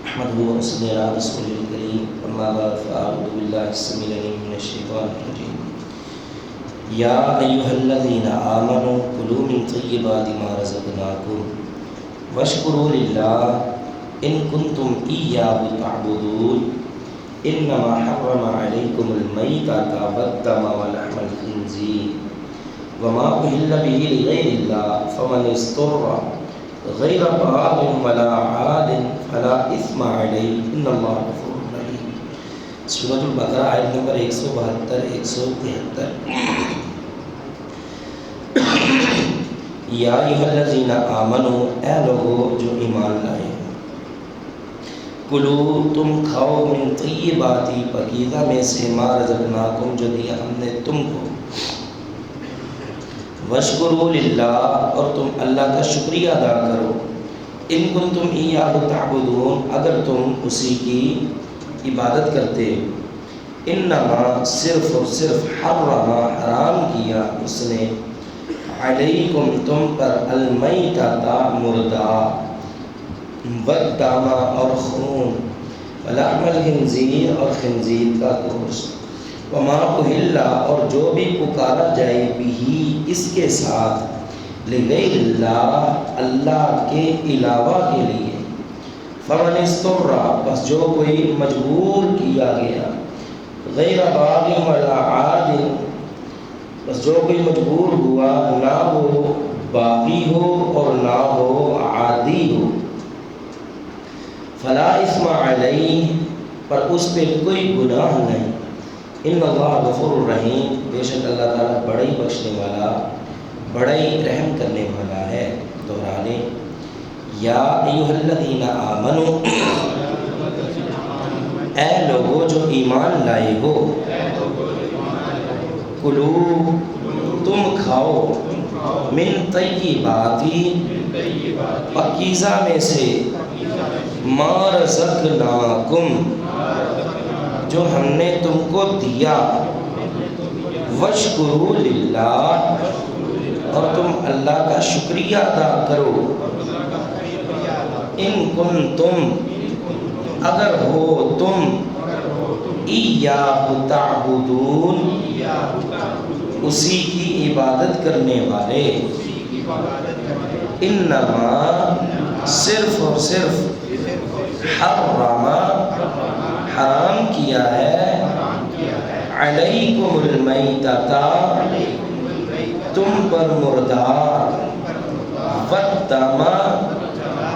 نحمده ونصلي على رسوله الكريم أما بعد فأعوذ بالله السميع العليم من الشيطان الرجيم يا أيها الذين آمنوا كلوا من طيبات ما رزقناكم واشكروا لله إن كنتم إياه تعبدون إنما حرم عليكم الميتة والدم ولحم الخنزير وما أهل به لغير الله فمن اضطر غیر باغ ولا عاد فلا اثم علیہ ان اللہ غفور رحیم۔ سورۃ البقرہ آیت نمبر 172 173۔ یا ایھا الذین آمنوا، اے لوگو جو ایمان لائے، کلو تم کھاؤ من طیبات پاکیزہ میں سے ما رزقناکم جو دیا ہم نے تم کو، واشکروا للہ اور تم اللہ کا شکریہ ادا کرو، ان کنتم ایاہ تعبدون اگر تم اسی کی عبادت کرتے، انما صرف اور صرف حرم حرام کیا اس نے، علیکم تم پر، المیتۃ مردہ، والدم اور خون، ولحم الخنزیر اور خنزیر کا گوشت، وما اہل اور جو بھی پکارا جائے بھی اس کے ساتھ، لغیر اللہ اللہ کے علاوہ کے لیے، فمن اضطر بس جو کوئی مجبور کیا گیا، غیر باغ ولا عاد بس جو کوئی مجبور ہوا نہ وہ باغی ہو اور نہ وہ عادی ہو، فلا اثم علیہ پر اس پہ کوئی گناہ نہیں، ان اللہ غفور الرحیم بے شک اللہ تعالیٰ بڑا ہی بخشنے والا بڑا ہی رحم کرنے والا ہے۔ دہرانے، یا ایھا الذین آمنوا، اے لوگو جو ایمان لائے ہو، کلو تم کھاؤ، من طیبات پاکیزہ میں سے، ما رزقناکم جو ہم نے تم کو دیا، واشکروا للہ اور تم اللہ کا شکریہ ادا کرو، ان کنتم اگر ہو تم، ایاہ تعبدون اسی کی عبادت کرنے والے، انما صرف اور صرف حرم حرام کیا ہے، علیکم المیتۃ تم پر مردار، والدم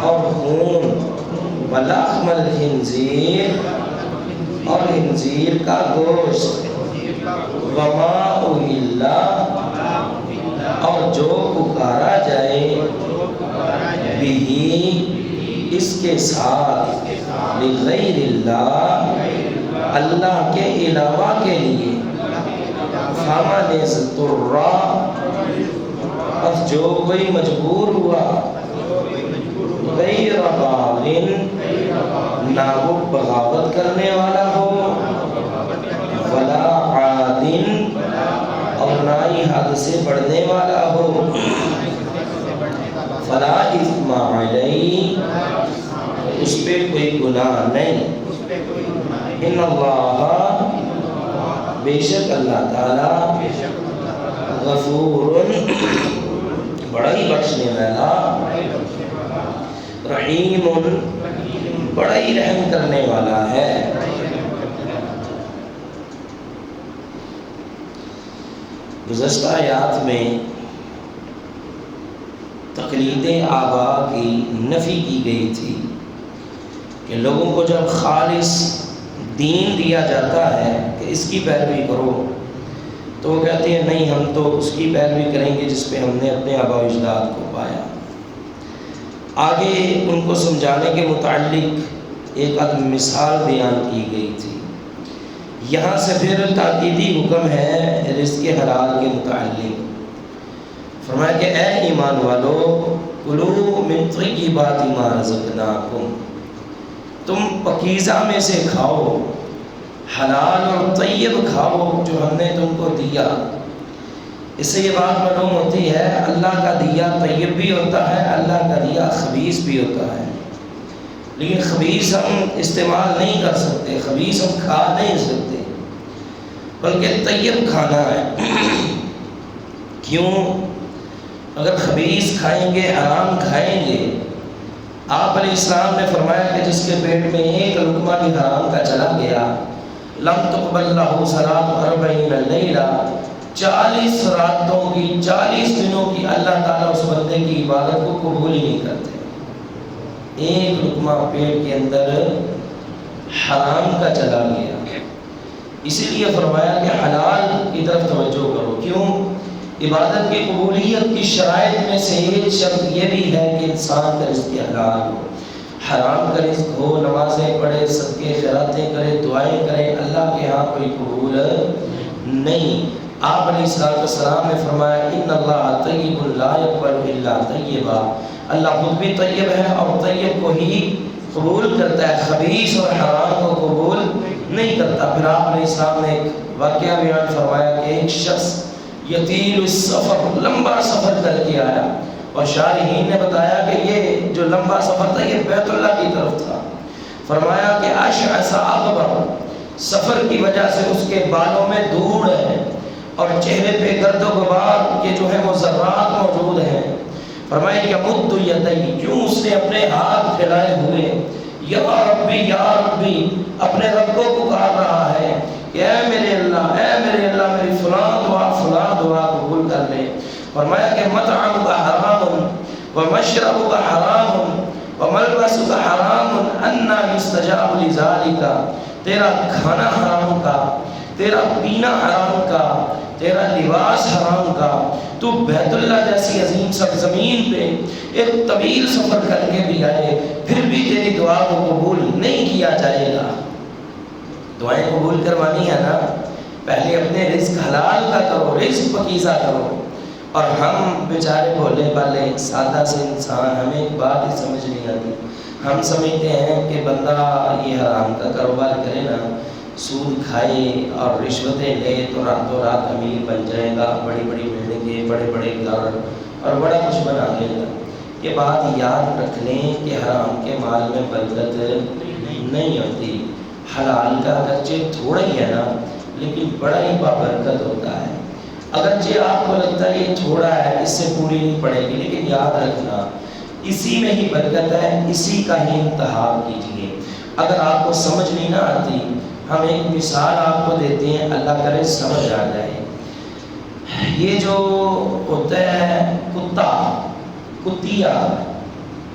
اور خون، ولحم الخنزیر اور خنزیر کا گوشت، وما اہل اور جو پکارا جائے بھی اس کے ساتھ، لغیر اللہ اللہ کے علاوہ کے لیے، فمن اضطر بس جو کوئی مجبور ہوا، غیر باغ نہ وہ بغاوت کرنے والا ہو، ولا عاد اور نہ ہی حد سے بڑھنے والا ہو، فلا اثم علیہ اس پہ کوئی گناہ نہیں، ان اللہ بے شک اللہ تعالی، غفور بڑا ہی بخشنے والا، رحیم بڑا ہی رحم کرنے والا ہے۔ گزشتہ آیات میں تقلید آباء کی نفی کی گئی تھی کہ لوگوں کو جب خالص دین دیا جاتا ہے کہ اس کی پیروی کرو تو وہ کہتے ہیں نہیں ہم تو اس کی پیروی کریں گے جس پہ ہم نے اپنے آباء و اجداد کو پایا۔ آگے ان کو سمجھانے کے متعلق ایک مثال بیان کی گئی تھی، یہاں سے پھر تاکیدی حکم ہے رزق حلال کے متعلق۔ فرمایا کہ اے ایمان والو، کلو من طیبات ما رزقناکم تم پاکیزہ میں سے کھاؤ، حلال اور طیب کھاؤ جو ہم نے تم کو دیا۔ اس سے یہ بات معلوم ہوتی ہے اللہ کا دیا طیب بھی ہوتا ہے، اللہ کا دیا خبیث بھی ہوتا ہے۔ لیکن خبیث ہم استعمال نہیں کر سکتے، خبیث ہم کھا نہیں سکتے، بلکہ طیب کھانا ہے۔ کیوں؟ اگر خبیث کھائیں گے، حرام کھائیں گے، آپ علیہ السلام نے فرمایا کہ جس کے پیٹ میں ایک لقمہ بھی حرام کا چلا گیا، لم تقبل لہ صلاۃ 40 لیلہ، 40 راتوں کی، 40 دنوں کی اللہ تعالیٰ اس بندے کی عبادت کو قبول ہی نہیں کرتے۔ ایک لقمہ پیٹ کے اندر حرام کا چلا گیا، اسی لیے فرمایا کہ حلال کی طرف توجہ کرو۔ کیوں؟ عبادت کی قبولیت کی شرائط میں سے ایک شرط یہ بھی ہے کہ انسان کا رزق حلال ہو۔ حرام کا رزق ہو، نمازیں پڑھے، صدقے خیراتیں کرے، دعائیں کرے، اللہ کے ہاں کوئی قبول نہیں۔ آپ علیہ السلام نے فرمایا ان اللہ طیب لا یقبل الا طیبا، اللہ خود بھی طیب ہے اور طیب کو ہی قبول کرتا ہے، خبیث اور حرام کو قبول نہیں کرتا۔ پھر آپ علیہ السلام نے ایک واقعہ بیان فرمایا کہ ایک شخص یطیل السفر، لمبا سفر کر کے آیا، اور شارحین نے بتایا کہ یہ جو لمبا سفر تھا یہ بیت اللہ کی طرف تھا۔ فرمایا کہ اشعث اغبر، سفر کی وجہ سے اس کے بالوں میں دھوڑ ہے اور چہرے پہ گرد و غبار کے جو ہے وہ ذرات موجود ہیں۔ فرمایا کہ مد یدی، کیوں اس نے اپنے ہاتھ پھیلائے ہوئے یا ربی یا ربی اپنے رب کو پکار رہا ہے کہ اے میرے اللہ، اے میرے اللہ، میری فلاں دعا قبول کر لے۔ فرمایا کہ مطعمک حرام ومشربک حرام وملبسک حرام انا یستجاب لذالک، تیرا کھانا حرام کا، تیرا پینا حرام کا، تیرا لباس حرام کا، تو بیت اللہ جیسی عظیم سرزمین پہ ایک طویل سفر کر کے بھی آئے، پھر بھی تیری دعا کو قبول نہیں کیا جائے گا۔ دعائیں قبول کروانی ہے نا، پہلے اپنے رزق حلال کا کرو، رزق پکیزہ کرو۔ اور ہم بیچارے بھولے والے سادہ سے انسان، ہمیں ایک بات ہی سمجھ نہیں آتی، ہم سمجھتے ہیں کہ بندہ یہ حرام کا کاروبار کرے نا، سود کھائے اور رشوتیں لے تو راتوں رات امیر بن جائے گا، بڑی بڑی بلڈنگیں، بڑے بڑے گھر اور بڑا کچھ بنا لے گا۔ یہ بات یاد رکھ لیں کہ حرام کے مال میں برکت نہیں ہوتی، حلال کا اگرچہ تھوڑا ہی ہے نا لیکن بڑا ہی بابرکت ہوتا ہے۔ اگرچہ آپ کو لگتا ہے یہ تھوڑا ہے، اس سے پوری نہیں پڑے گی، لیکن یاد رکھنا اسی میں ہی برکت ہے، اسی کا ہی انتخاب کیجیے۔ اگر آپ کو سمجھ نہیں نہ آتی، ہم ایک مثال آپ کو دیتے ہیں، اللہ کرے سمجھ آ جائے۔ یہ جو ہوتا ہے کتا، کتیا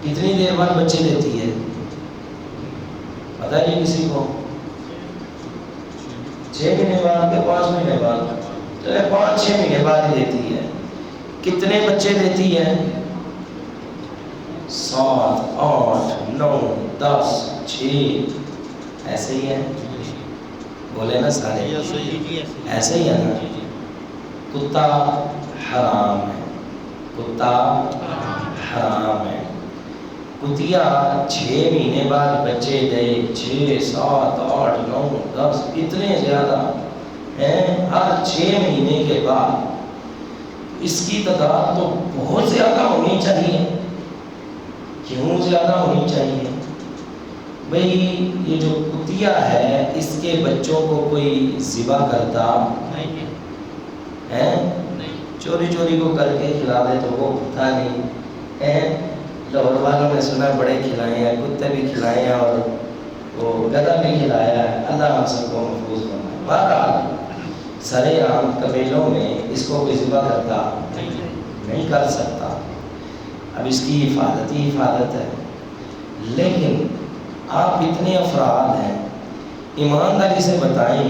کتنی دیر بعد بچے دیتی ہے؟ پتہ نہیں کسی کو؟ 6 مہینے بعد یا 5 مہینے بعد؟ 5-6 مہینے بعد دیتی ہے۔ کتنے بچے دیتی ہے؟ 7 8 9 10 6 ایسے ہی ہے، بولے نا سارے ایسے ہی ہے نا۔ کتا حرام ہے، کتا حرام ہے۔ کتیا 6 مہینے بعد بچے دے، 6 7 8 9 10 اتنے زیادہ ہیں ہر 6 مہینے کے بعد۔ اس کی تعداد تو بہت زیادہ ہونی چاہیے۔ کیوں زیادہ ہونی چاہیے؟ بھئی یہ جو کتیا ہے اس کے بچوں کو کوئی ذبح کرتا ہے؟ چوری چوری کو کر کے کھلا دے تو وہ پتہ نہیں ہے۔ لاہور والوں نے سنا بڑے کھلائے ہیں، کتے بھی کھلائے ہیں اور وہ گدھا بھی کھلایا ہے، اللہ ہم سب کو محفوظ بنائے۔ بہرحال سرے عام قبیلوں میں اس کو کوئی ذبح کرتا نہیں کر سکتا، اب اس کی حفاظت ہی حفاظت ہے۔ لیکن آپ اتنے افراد ہیں، ایمانداری سے بتائیں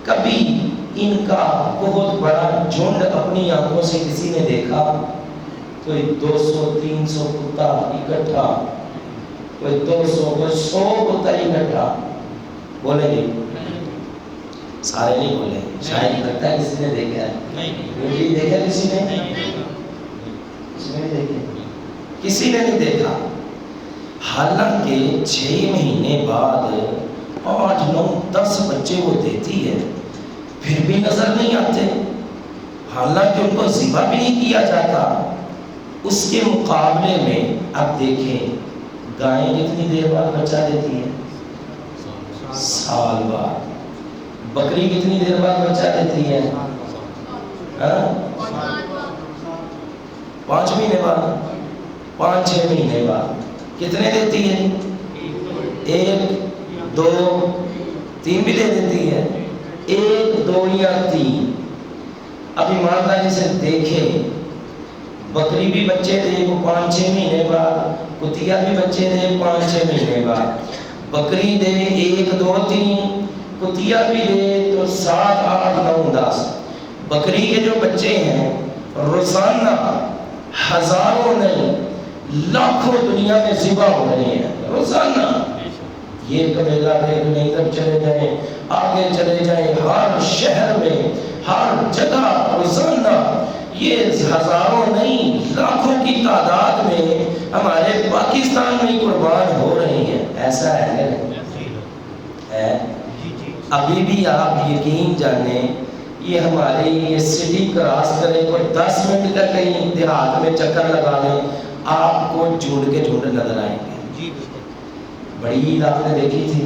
کبھی ان کا بہت بڑا جھنڈ اپنی آنکھوں سے کسی نے دیکھا؟ کوئی 200-300 کتا اکٹھا، کوئی 200 کوئی 100 کتا اکٹھا، بولے گی؟ سارے نہیں بولے، شاید لگتا ہے کسی نے دیکھا ہے، دیکھا کسی نے؟ کسی نے نہیں دیکھا۔ حالانکہ 6 مہینے بعد 8 9 10 بچے وہ دیتی ہے، پھر بھی نظر نہیں آتے، حالانکہ ان کو ذبح بھی نہیں کیا جاتا۔ اس کے مقابلے میں اب دیکھیں گائیں کتنی دیر بعد بچہ دیتی ہے؟ سال بعد. بکری کتنی دیر بعد بچہ دیتی ہے؟ 5 مہینے بعد، 5-6 مہینے بعد. کتنے دیتی ہے؟ 1 2 3 بھی دے دیتی ہے. 1 2 یا 3. اب ایمانداری سے دیکھیں، بکری بھی بچے دے وہ 5-6 مہینے بعد، کتیا بھی بچے دے 5-6 مہینے بعد. بکری دے 1 2 3، کتیا بھی دے تو 7 8 9 10. بکری کے جو بچے ہیں روزانہ ہزاروں نہیں لاکھوں دنیا میں ذبح ہو رہے ہیں روزانہ. یہ قبیلہ دیکھنے ادھر چلے جائیں، آگے چلے جائیں، ہر شہر میں ہر جگہ روزانہ یہ ہزاروں نہیں لاکھوں کی تعداد میں ہمارے پاکستان میں قربان ہو رہی ہیں. ایسا ہے ابھی بھی آپ یقین جانیں، یہ ہمارے یہ سٹی کراس کرے کوئی 10 منٹ کا کہیں دیہات میں چکر لگا لیں، آپ کو جھنڈ کے جھنڈ نظر آئیں گے. بڑی عید آپ نے دیکھی تھی،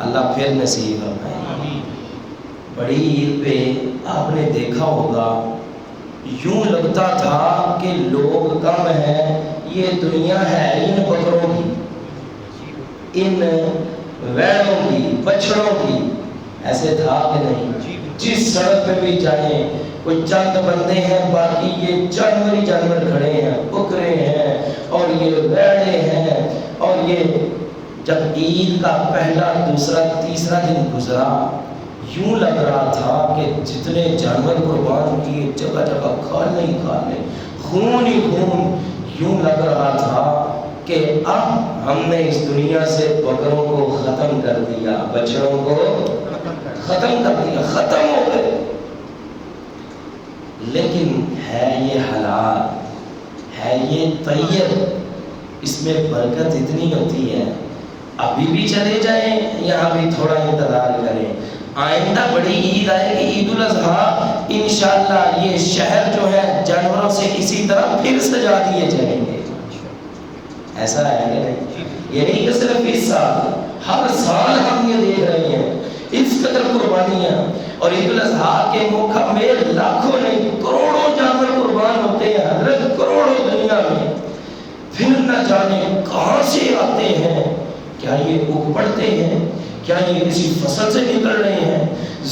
اللہ پھر نصیب فرمائے. بڑی عید پہ آپ نے دیکھا ہوگا یوں لگتا تھا کہ لوگ کم ہیں، یہ دنیا ہے ان بکروں کی، ان ویڑوں کی، بچڑوں کی. ایسے تھا کہ نہیں؟ جس سڑک پہ بھی جائیں کوئی چند بندے ہیں، باقی یہ جانور ہی جانور کھڑے ہیں، بکرے ہیں اور یہ ویڑے ہیں. اور یہ جب عید کا پہلا دوسرا تیسرا دن گزرا، یوں لگ رہا تھا کہ جتنے جانور قربان کیے جگہ جگہ کھالے ہی کھالے، خون ہی خون. یوں لگ رہا تھا کہ اب ہم نے اس دنیا سے بکروں کو ختم کر دیا، بچڑوں کو ختم کر دیا، ختم ہو گئے. لیکن ہے یہ حلال، ہے یہ طیب، اس میں برکت اتنی ہوتی ہے. ابھی بھی چلے جائیں، یہاں بھی تھوڑا انتظار کریں، آئندہ بڑی عید آئے گی، عید الاضحیٰ، انشاءاللہ یہ شہر جو ہے جانوروں سے اسی طرح پھر سجا دیے جائیں گے. ایسا ہے کہ نہیں؟ یہ نہیں کہ صرف اس سال، ہر سال ہم یہ دیکھ رہے ہیں اس قدر قربانیاں. اور عید الاضحیٰ کے موقع میں لاکھوں نہیں کروڑوں جانور قربان ہوتے ہیں حضرت، کروڑوں دنیا میں. پھر نہ جانے کہاں سے آتے ہیں، کیا یہ اگ پڑتے ہیں، کیا یہ کسی فصل سے نکل رہے ہیں،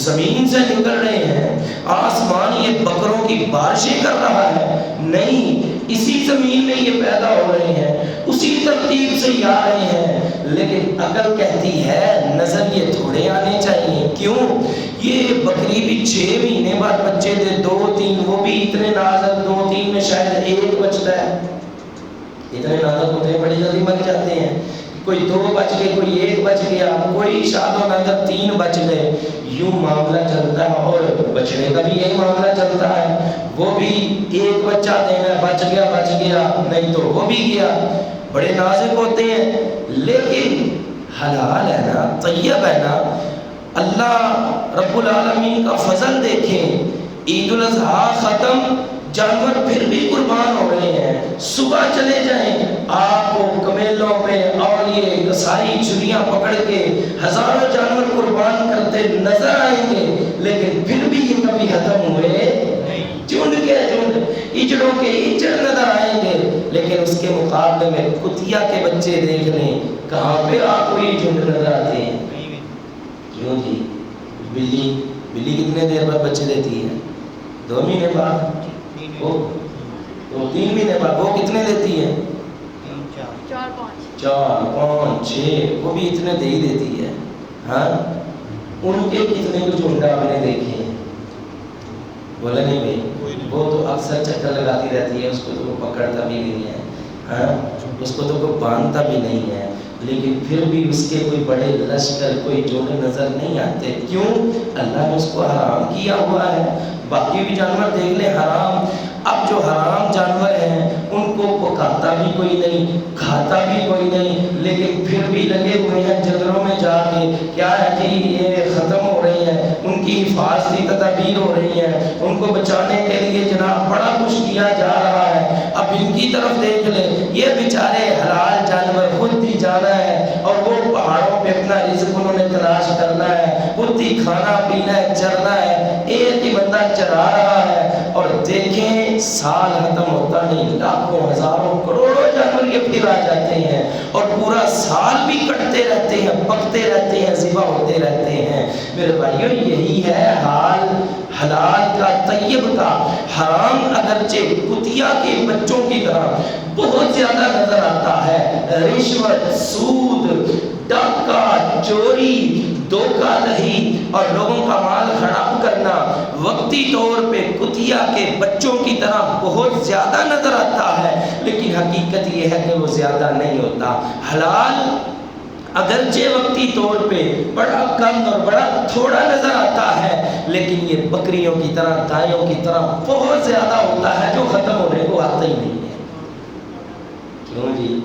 زمین سے نکل رہے ہیں، آسمان یہ بکروں کی بارشیں کر رہا ہے؟ نہیں، اسی زمین میں یہ پیدا ہو رہے ہیں، اسی ترتیب سے یہ آ رہے ہیں. لیکن عقل کہتی ہے نظر یہ تھوڑے آنے چاہیے. کیوں؟ یہ بکری بھی 6 مہینے بعد بچے دے، 2 3، وہ بھی اتنے نازک، 2 3 میں شاید 1 بچتا ہے. اتنے نازک ہوتے ہیں، بڑی جلدی مر جاتے ہیں. کوئی 2 بچ گئے، کوئی 1 بچ گیا، کوئی شاد و نادر 3 بچ گئے. یوں معاملہ چلتا ہے. اور بچنے کا بھی یہی معاملہ چلتا ہے، وہ بھی 1 بچہ دینا، بچ گیا نہیں تو وہ بھی گیا. بڑے نازک ہوتے ہیں، لیکن حلال ہے نا، طیب ہے نا. اللہ رب العالمین کا فضل دیکھیں، عید الاضحیٰ ختم، جانور پھر بھی قربان ہو رہے ہیں. صبح چلے جائیں، آپ کو کمیلوں پہ اور یہ کسائی چھریاں پکڑ کے ہزاروں جانور قربان کرتے نظر آئیں گے. لیکن پھر بھی یہ کبھی ختم ہوئے جھنڈ کے جھنڈ، اجڑوں کے اجڑ نظر آئیں گے. لیکن اس کے مقابلے میں کتیا کے بچے دیکھ لیں، کہاں پہ آپ کو یہ جھنڈ نظر آتے ہیں. کیوں جی؟ بلی کتنے دیر بعد بچے دیتی ہے؟ 2 مہینے بعد، وہ 3 مہینے بعد. وہ کتنے دیتی ہے؟ 4 5 6، وہ بھی اتنے دے ہی دیتی ہے. ہاں، ان کے کتنے کو جھنڈ آپ نے دیکھے ہیں؟ بولا نہیں بھائی، وہ تو اکثر چکر لگاتی رہتی ہے، اس کو تو وہ پکڑتا بھی نہیں ہے. ہاں، اس کو تو کوئی باندھتا بھی نہیں ہے. لیکن پھر بھی اس کے کوئی بڑے لشکر، کوئی جھنڈ نظر نہیں آتے. کیوں؟ اللہ نے اس کو حرام کیا ہوا ہے. باقی بھی جانور دیکھ لیں حرام. اب جو حرام جانور ہیں ان کو پکاتا بھی کوئی نہیں، کھاتا بھی کوئی نہیں، لیکن پھر بھی لگے ہوئے ہیں جنگلوں میں جا کے. کیا ہے جی؟ یہ ختم ہو رہی رہی ہیں، ان کی حفاظتی تدابیر ہو رہی ہیں، ان کو بچانے کے لیے جناب بڑا کچھ کیا جا رہا ہے۔ اب ان کی طرف دیکھ لیں، یہ بیچارے حلال جانور خود ہی جانا ہے اور وہ پہاڑوں پہ اپنا رزق انہوں نے تلاش کرنا ہے، خود ہی کھانا پینا ہے، چرنا ہے، ایک ہی بندہ چرا رہا ہے اور دیکھیں سال ختم ہوتا نہیں، لاکھوں ہزاروں کروڑوں جانور یہ پھر آ جاتے ہیں اور پورا سال بھی کٹتے رہتے ہیں، پکتے رہتے ہیں، ذبح ہوتے رہتے ہیں۔ میرے بھائیوں یہی ہے حال حلال کا طیب کا۔ حرام اگرچہ کتیا کے بچوں کی طرح بہت زیادہ نظر آتا ہے، رشوت، سود، ڈاکہ، چوری، دھوکہ دہی اور لوگوں کا مال خراب کرنا وقتی طور پہ کتیا کے بچوں کی طرح بہت زیادہ نظر آتا ہے، لیکن حقیقت یہ ہے کہ وہ زیادہ نہیں ہوتا۔ حلال اگرچہ وقتی طور پہ بڑا کم اور بڑا تھوڑا نظر آتا ہے، لیکن یہ بکریوں کی طرح، گایوں کی طرح بہت زیادہ ہوتا ہے جو ختم ہونے کو آتا ہی نہیں ہے۔ کیوں جی؟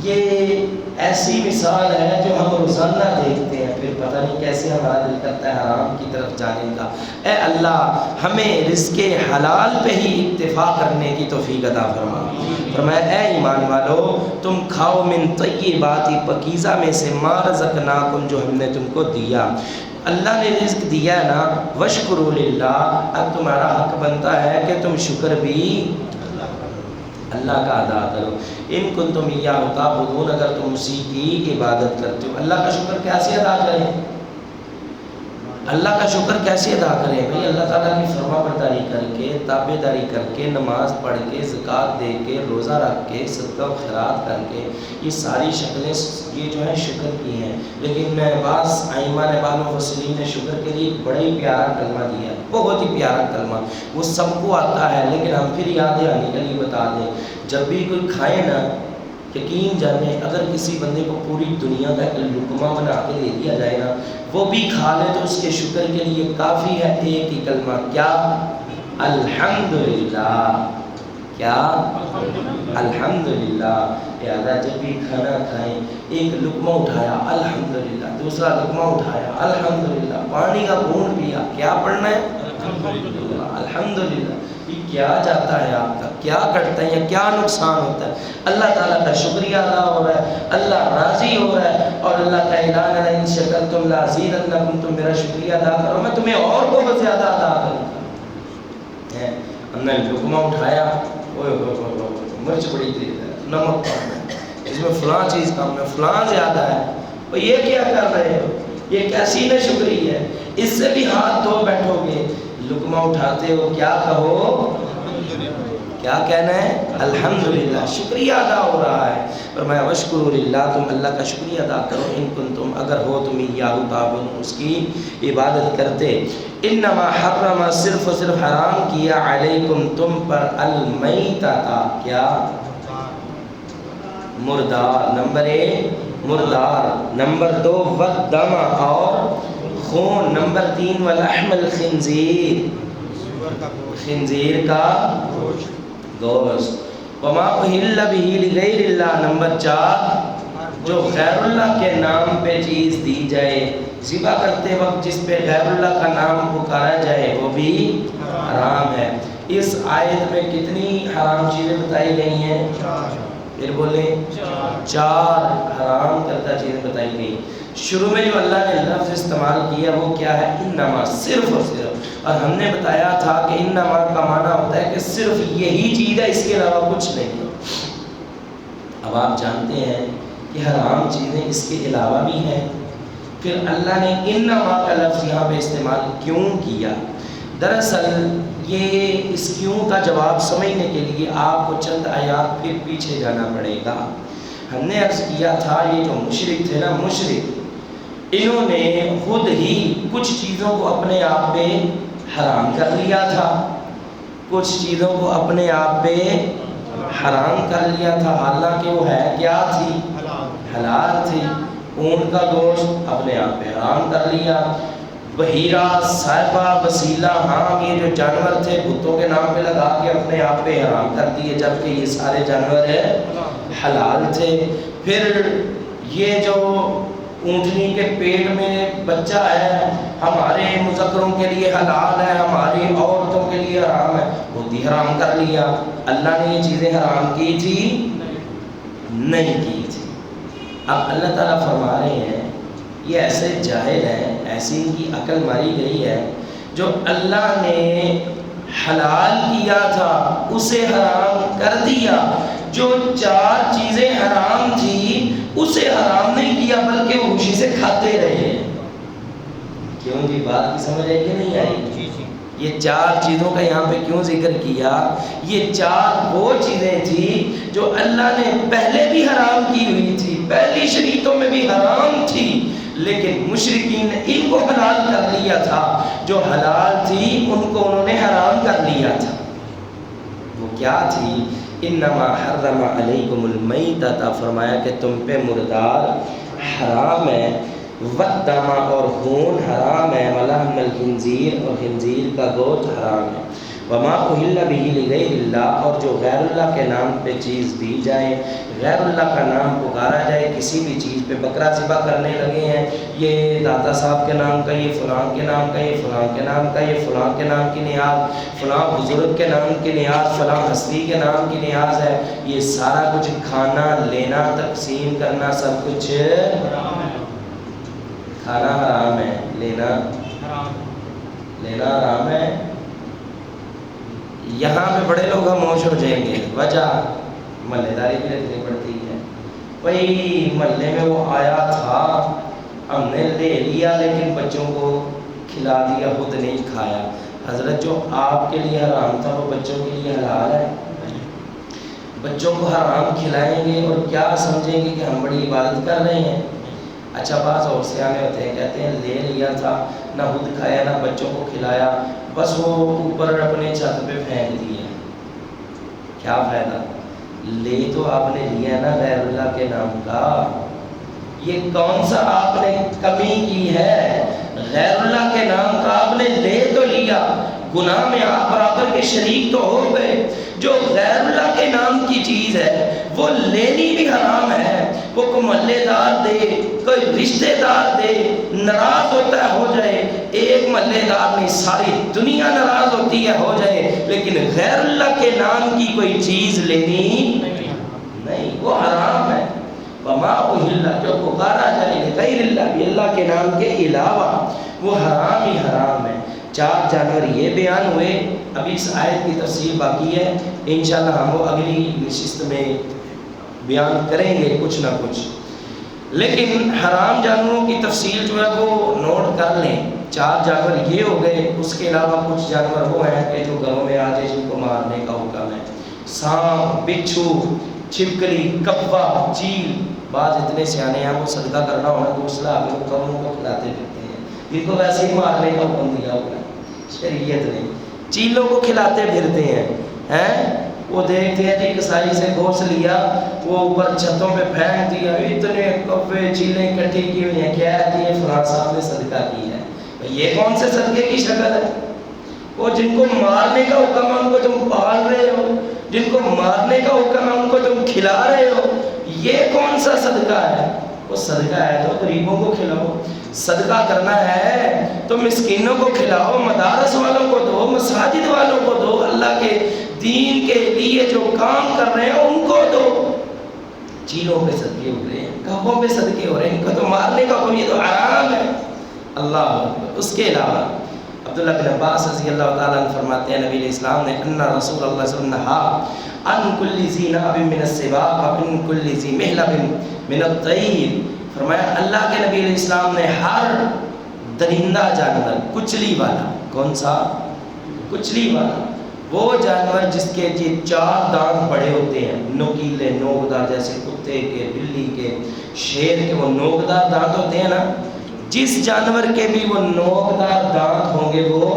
یہ ایسی مثال ہے جو ہم روزانہ دیکھتے ہیں، پھر پتہ نہیں کیسے ہمارا دل کرتا ہے حرام کی طرف جانے کا۔ اے اللہ ہمیں رزق حلال پہ ہی اکتفا کرنے کی توفیق عطا فرما۔ فرمایا اے ایمان والو تم کھاؤ من طیبات پاکیزہ میں سے ما رزقناکم جو ہم نے تم کو دیا۔ اللہ نے رزق دیا ہے نا، وشکروا للہ، اب تمہارا حق بنتا ہے کہ تم شکر بھی اللہ کا ادا کرو۔ ان کنتم ایاہ تعبدون، اگر تم اسی کی عبادت کرتے ہو۔ اللہ کا شکر کیسے ادا کریں؟ اللہ کا شکر کیسے ادا کریں؟ بھئی اللہ تعالیٰ کی فرما برداری کر کے، تابع داری کر کے، نماز پڑھ کے، زکوٰۃ دے کے، روزہ رکھ کے، صدقہ و خیرات کر کے، یہ ساری شکلیں یہ جو ہیں شکر کی ہیں۔ لیکن بعض ائمہ نے، بعض مفسرین نے شکر کے لیے بڑا ہی پیارا کلمہ دیا، بہت ہی پیارا کلمہ، وہ سب کو آتا ہے لیکن ہم پھر یاد دہانی کے لیے بتا دیں۔ جب بھی کوئی کھائے نا، یقین جانے اگر کسی بندے کو پوری دنیا کا ایک لقمہ بنا کے دے دیا جائے نا، وہ بھی کھا لے تو اس کے شکر کے لیے کافی ہے ایک ہی کلمہ، کیا؟ الحمدللہ۔ کیا؟ الحمدللہ۔ لہٰذا جب بھی کھانا کھائیں، ایک لقمہ اٹھایا الحمدللہ، دوسرا لقمہ اٹھایا الحمدللہ، پانی کا گھونٹ پیا، کیا پڑھنا ہے؟ الحمدللہ۔ یہ کیا جاتا ہے آپ کا، کیا کرتا ہے یا کیا نقصان ہوتا ہے؟ اللہ تعالیٰ کا شکریہ ادا ہو رہا ہے، اللہ راضی ہو رہا ہے، اور اللہ کا اعلان ہے ان شکرتم لازیدنکم، تم میرا شکریہ ادا کرو میں تمہیں اور بہت زیادہ ادا کروں گا۔ ہم نے لقمہ اٹھایا، مرچ بڑی تیز ہے، نمک کم ہے، اس میں فلاں چیز کم ہے، فلاں زیادہ ہے، اور یہ کیا کر رہے ہو؟ یہ کیسی نہ شکری ہے؟ اس سے بھی ہاتھ دھو بیٹھو گے، لقمہ اٹھاتے ہو کیا کہو؟ کیا کہنا ہے؟ الحمدللہ، شکریہ ادا ہو رہا ہے۔ فرمایا وشکروا للہ، تم اللہ کا شکریہ ادا کرو، ان کنتم اگر ہو تم ایاہ تعبدون، اس کی عبادت کرتے۔ انما حرم، صرف و صرف حرام کیا، علیکم تم پر، المیتۃ، کیا؟ مردار، نمبر 1 مردار، نمبر 2 والدم، اور خون، نمبر 3 ولحم الخنزیر، خنزیر کا گوشت، وما اہل بہ لغیر اللہ، نمبر 4 جو غیر اللہ کے نام پہ چیز دی جائے، ذبح کرتے وقت جس پہ غیر اللہ کا نام پکارا جائے وہ بھی حرام ہے۔ اس آیت میں کتنی حرام چیزیں بتائی گئی ہیں؟ پھر بولیں 4 حرام کردہ چیزیں بتائی گئی۔ شروع میں جو اللہ نے لفظ استعمال کیا وہ کیا ہے؟ انما، صرف اور صرف، اور ہم نے بتایا تھا کہ انما کا معنی ہوتا ہے کہ صرف یہی چیز ہے، اس کے علاوہ کچھ نہیں ہے۔ اب آپ جانتے ہیں کہ حرام چیزیں اس کے علاوہ بھی ہیں، پھر اللہ نے انما کا لفظ یہاں پہ استعمال کیوں کیا؟ دراصل یہ اس کیوں کا جواب سمجھنے کے لیے آپ کو چند آیات پھر پیچھے جانا پڑے گا۔ ہم نے عرض کیا تھا یہ جو مشرک تھے نا، مشرک، انہوں نے خود ہی کچھ چیزوں کو اپنے آپ پہ حرام کر لیا تھا، کچھ چیزوں کو اپنے آپ پہ حرام کر لیا تھا، حالانکہ وہ ہے کیا تھی؟ حلال تھی۔ اونٹ کا گوشت اپنے آپ پہ حرام کر لیا، بحیرہ، صائبہ، وسیلہ، ہاں یہ جو جانور تھے بتوں کے نام پہ لگا کے اپنے آپ پہ حرام کر دیے، جبکہ یہ سارے جانور حلال تھے۔ پھر یہ جو اونٹنی کے پیٹ میں بچہ ہے ہمارے مذکروں کے لیے حلال ہے، ہماری عورتوں کے لیے حرام ہے، وہ بھی حرام کر لیا۔ اللہ نے یہ چیزیں حرام کی تھی؟ نہیں کی تھی۔ اب اللہ تعالیٰ فرما رہے ہیں یہ ایسے جاہل ہیں، ایسی ان کی عقل ماری گئی ہے، جو اللہ نے حلال کیا تھا اسے حرام کر دیا، جو 4 چیزیں حرام تھی اسے حرام نہیں کیا بلکہ وہ خوشی سے کھاتے رہے۔ کیوں جی؟ بات کی سمجھ آئی کہ نہیں آئی؟ یہ 4 چیزوں کا یہاں پہ کیوں ذکر کیا؟ یہ 4 وہ چیزیں تھی جو اللہ نے پہلے بھی حرام کی ہوئی تھی، پہلی شریعتوں میں بھی حرام تھی، لیکن مشرکین نے ان کو حلال کر لیا تھا۔ جو حلال تھی ان کو انہوں نے حرام کر لیا تھا۔ وہ کیا تھی؟ انما حرم علیکم المیتۃ، فرمایا کہ تم پہ مردار حرام ہے، والدم اور خون حرام ہے، ولحم الخنزیر اور خنزیر کا گوشت حرام ہے، وما اہل بہ لغیر اللہ اور جو غیر اللہ کے نام پہ چیز دی جائے، غیر اللہ کا نام پکارا جائے کسی بھی چیز پہ، بکرا ذبح کرنے لگے ہیں، یہ داتا صاحب کے نام کا، یہ فلاں کے نام کا، یہ فلاں کے نام کا، یہ فلاں کے نام کی نیاز، فلاں بزرگ کے نام کی نیاز، فلاں ہستی کے نام کی نیاز ہے، یہ سارا کچھ کھانا لینا تقسیم کرنا سب کچھ کھانا حرام ہے، لینا حرام ہے۔ یہاں پہ بڑے لوگ خاموش ہو جائیں گے، وجہ محلے داری بھی رکھنی پڑتی ہے۔ بھائی محلے میں وہ آیا تھا، ہم نے لے لیا لیکن بچوں کو کھلا دیا، خود نہیں کھایا۔ حضرت جو آپ کے لیے حرام تھا وہ بچوں کے لیے حلال ہے؟ بچوں کو حرام کھلائیں گے اور کیا سمجھیں گے کہ ہم بڑی عبادت کر رہے ہیں؟ اچھا بعض اور سیانے ہوتے ہیں، کہتے ہیں لے لیا تھا، نہ خود کھایا نہ بچوں کو کھلایا، بس وہ اوپر اپنے چھت پہ پھینک دیا۔ کیا فائدہ؟ لے تو آپ نے لیا نا غیر اللہ کے نام کا، یہ کون سا آپ نے کمی کی ہے؟ غیر اللہ کے نام کا آپ نے لے تو لیا، گناہ میں آپ برابر کے شریک تو ہو گئے۔ جو غیر اللہ کے نام کی چیز ہے وہ لینی بھی حرام ہے، وہ کوئی محلے دار دے، کوئی رشتہ دار دے، ناراض ہوتا ہے ہو جائے، ایک محلے دار نہیں ساری دنیا ناراض ہوتی ہے ہو جائے، لیکن غیر اللہ کے نام کی کوئی چیز لینی نہیں، وہ حرام ہے۔ وما اہل، جو پکارا جائے غیر اللہ بھی اللہ کے نام کے علاوہ، وہ حرام ہی حرام ہے۔ 4 جانور یہ بیان ہوئے، ابھی اس آیت کی تفسیر باقی ہے، انشاءاللہ ہم وہ اگلی نشست میں بیان کریں گے کچھ نہ کچھ، لیکن حرام جانوروں کی تفصیل جو ہے وہ نوٹ کر لیں۔ 4 جانور یہ ہو گئے، اس کے علاوہ کچھ جانور وہ ہیں کہ جو گھروں میں آ جائے جن کو مارنے کا حکم ہے، سانپ، بچھو، چھپکلی، کوا، چیل۔ بعض اتنے سیانے ہیں وہ صدقہ کرنا ہونا دوسرا آپ کو قوموں کو کھلاتے پھرتے ہیں، جن کو ویسے ہی مارنے کا حکم دیا ہوا ہے، شریعت نے چیلوں کو کھلاتے پھرتے ہیں، وہ دیکھتے ہیں کہ کسائی سے گوشت لیا، وہ اوپر چھتوں پہ پھینک دیا، اتنے کبے چیلیں اکٹھی کی ہوئی ہیں، کیا ہے یہ فلاں صاحب نے صدقہ کی ہے۔ یہ کون سے صدقے کی شکل ہے؟ وہ جن کو مارنے کا حکم ہے ان کو تم پال رہے ہو، جن کو مارنے کا حکم ہے ان کو تم کھلا رہے ہو، یہ کون سا صدقہ ہے؟ وہ صدقہ ہے تو غریبوں کو کھلاؤ، صدقہ کرنا ہے تو مسکینوں کو کھلاؤ، مدارس والوں کو دو، مساجد والوں کو دو، اللہ کے دین کے لیے جو کام کر رہے ہیں ان کو دو۔ چیلوں پہ صدقے ہو رہے ہیں، کبوں پہ صدقے ہو رہے ہیں، ان کو تو مارنے کا حکم، یہ تو حرام ہے۔ اللہ اکبر۔ اس کے علاوہ عبداللہ بن عباس رضی اللہ تعالیٰ عنہ فرماتے ہیں نبی علیہ السلام نے ان رسول اللہ صلی اللہ علیہ وسلم نہا ان کل ذی ناب من السباع وان کل ذی محلب من الطیر، فرمایا اللہ کے نبی علیہ السلام نے ہر درندہ جانور، کچلی والا، کون سا؟ کچلی والا، وہ جانور جس کے 4 دانت بڑے ہوتے ہیں، نوکیلے نوکدار، جیسے کتے کے، بلی کے، شیر کے وہ نوکدار دانت ہوتے ہیں نا، جس جانور کے بھی وہ نوکدار دانت ہوں گے وہ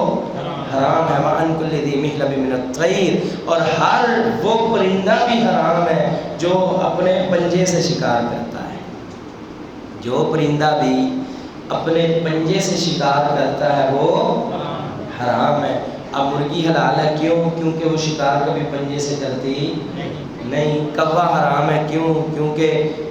حرام ہے۔ وَعَنْ كُلِّ ذِي مِحْلَبٍ مِّنَ الطَّيْرِ، اور ہر وہ پرندہ بھی حرام ہے جو اپنے پنجے سے شکار کرتا ہے، جو پرندہ بھی اپنے پنجے سے شکار کرتا ہے وہ حرام ہے۔ اب مرغی حلال ہے، کیوں؟ کیونکہ وہ شکار کبھی پنجے سے کرتی نہیں، کوا حرام ہے، کیوں؟ کیونکہ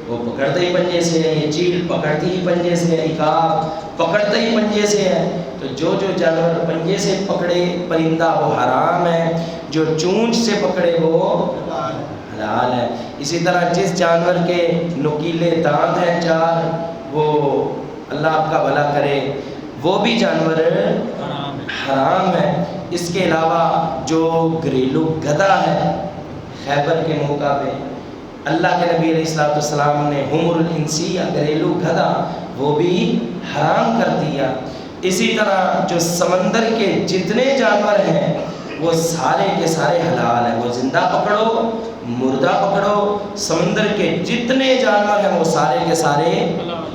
وہ پکڑتے ہی پنجے سے ہے، یہ چیل پکڑتی ہی پنجے سے ہے، عقاب پکڑتے ہی پنجے سے ہے، تو جو جانور پنجے سے پکڑے پرندہ وہ حرام ہے، جو چونچ سے پکڑے وہ حلال ہے۔ اسی طرح جس جانور کے نکیلے دانت ہیں 4، وہ اللہ آپ کا بھلا کرے، وہ بھی جانور حرام ہے۔ اس کے علاوہ جو گھریلو گدھا ہے، خیبر کے موقع پہ اللہ کے نبی علیہ السلام نے حمر الانسیہ گھریلو گدھا وہ بھی حرام کر دیا۔ اسی طرح جو سمندر کے جتنے جانور ہیں وہ سارے کے سارے حلال ہیں، وہ زندہ پکڑو مردہ پکڑو، سمندر کے جتنے جانور ہیں وہ سارے کے سارے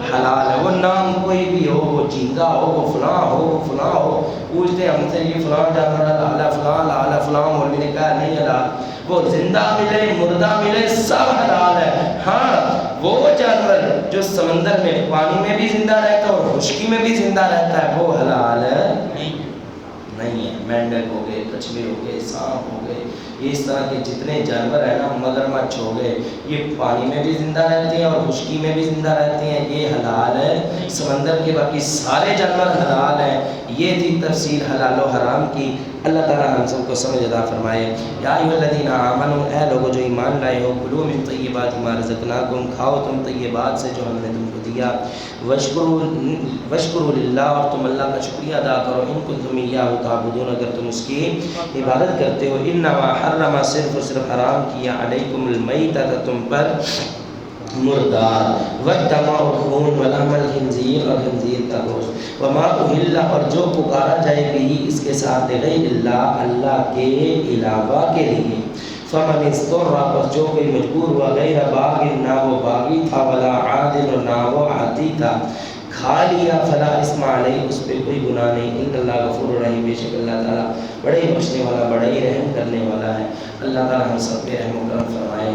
حلال ہے۔ وہ نام کوئی بھی ہو، وہ جھینگا ہو، وہ فلاں ہو، وہ فلاں ہو، پوچھتے ہم سے یہ فلاں جانور حلال ہے، فلاں حلال ہے، فلاں مولوی نے کہا نہیں حلال، وہ زندہ ملے مردہ ملے سب حلال ہے۔ ہاں وہ جانور جو سمندر میں پانی میں بھی زندہ رہتا ہے اور خشکی میں بھی زندہ رہتا ہے وہ حلال نہیں ہے۔ مینڈک ہو گئے، کچھوے ہو گئے، سانپ ہو گئے، یہ اس طرح کے جتنے جانور ہیں نا، مگرمچھ ہو گئے، یہ پانی میں بھی زندہ رہتے ہیں اور خشکی میں بھی زندہ رہتے ہیں، یہ حلال ہے۔ سمندر کے باقی سارے جانور حلال ہیں۔ یہ تھی تفصیل حلال و حرام کی۔ اللہ تعالیٰ ہم سب کو سمجھ عطا فرمائے۔ یا ایھا الذین آمنوا، اے لوگو جو ایمان لائے ہو، کلوا من طیبات ما رزقناکم، کھاؤ تم طیبات سے جو ہم نے تم کو دیا، واشکروا للہ، اور تم اللہ کا شکریہ ادا کرو، ان کنتم ایاہ تعبدون، اگر تم اس کی عبادت کرتے ہو۔ انما حرم، صرف اور صرف حرام کیا، علیکم المیتۃ، تم پر مردار، والدم، اور خون، ولحم الخنزیر، اور خنزیر کا گوشت، وما اہل، اور جو پکارا جائے بھی اس کے ساتھ، غیر اللہ، اللہ کے علاوہ کے لیے، فمن اضطر، پس جو کوئی مجبور ہوا، غیر باغ، نہ وہ باغی تھا، ولا عاد، نہ وہ عادی تھا، کھا لیا، فلا اسم علیہ، اس پہ کوئی گناہ نہیں، ان اللہ غفور رحیم، بے شک اللہ تعالیٰ بڑے ہی بخشنے والا، بڑے ہی رحم کرنے والا ہے۔ اللہ تعالیٰ ہم سب پہ رحم و کرم فرمائے۔